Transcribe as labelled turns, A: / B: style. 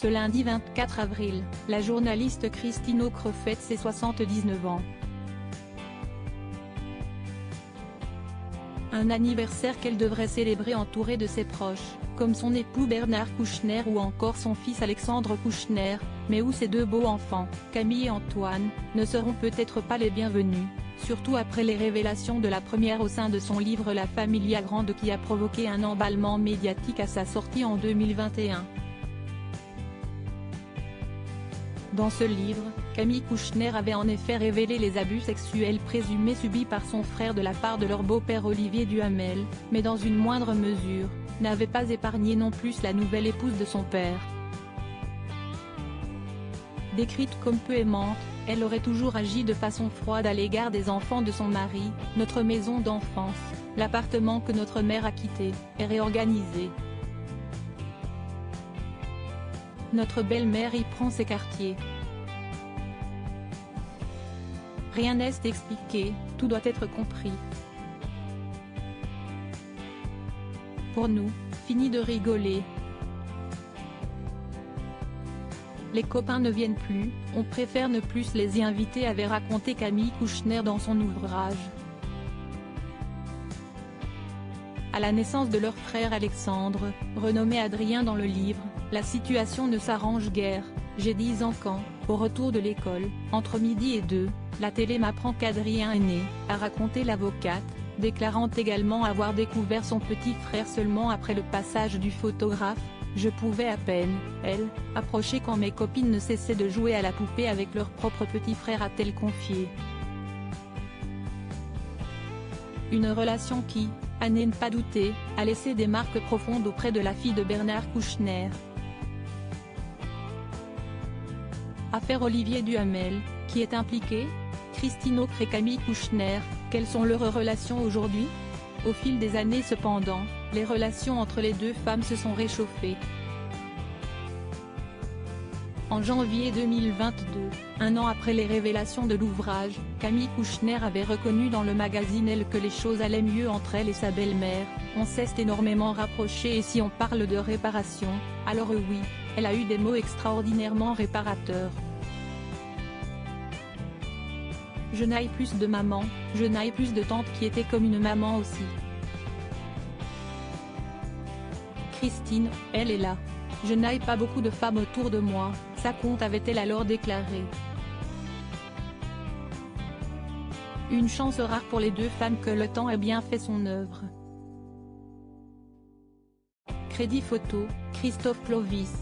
A: Ce lundi 24 avril, la journaliste Christine Ocre fête ses 79 ans. Un anniversaire qu'elle devrait célébrer entourée de ses proches, comme son époux Bernard Kouchner ou encore son fils Alexandre Kouchner, mais où ses deux beaux enfants, Camille et Antoine, ne seront peut-être pas les bienvenus, surtout après les révélations de la première au sein de son livre La Familia Grande qui a provoqué un emballement médiatique à sa sortie en 2021. Dans ce livre, Camille Kouchner avait en effet révélé les abus sexuels présumés subis par son frère de la part de leur beau-père Olivier Duhamel, mais dans une moindre mesure, n'avait pas épargné non plus la nouvelle épouse de son père. Décrite comme peu aimante, elle aurait toujours agi de façon froide à l'égard des enfants de son mari, notre maison d'enfance, l'appartement que notre mère a quitté, et réorganisé. Notre belle-mère y prend ses quartiers. Rien n'est expliqué, tout doit être compris. Pour nous, fini de rigoler. Les copains ne viennent plus, on préfère ne plus les y inviter, avait raconté Camille Kouchner dans son ouvrage. À la naissance de leur frère Alexandre, renommé Adrien dans le livre, la situation ne s'arrange guère. J'ai 10 ans quand, au retour de l'école, entre midi et 2, la télé m'apprend qu'Adrien est né, a raconté l'avocate, déclarant également avoir découvert son petit frère seulement après le passage du photographe. Je pouvais à peine, elle, approcher quand mes copines ne cessaient de jouer à la poupée avec leur propre petit frère, a-t-elle confié. Une relation qui, à n'en pas douter, a laissé des marques profondes auprès de la fille de Bernard Kouchner. Affaire Olivier Duhamel, qui est impliqué? Christine Ocre et Camille Kouchner, quelles sont leurs relations aujourd'hui? Au fil des années cependant, les relations entre les deux femmes se sont réchauffées. En janvier 2022, un an après les révélations de l'ouvrage, Camille Kouchner avait reconnu dans le magazine Elle que les choses allaient mieux entre elle et sa belle-mère. On s'est énormément rapprochés, et si on parle de réparation, alors oui, elle a eu des mots extraordinairement réparateurs. Je n'aille plus de maman, je n'aille plus de tante qui était comme une maman aussi. Christine, elle est là. Je n'aille pas beaucoup de femmes autour de moi, ça compte, avait-elle alors déclaré. Une chance rare pour les deux femmes que le temps ait bien fait son œuvre. Crédit photo, Christophe Clovis.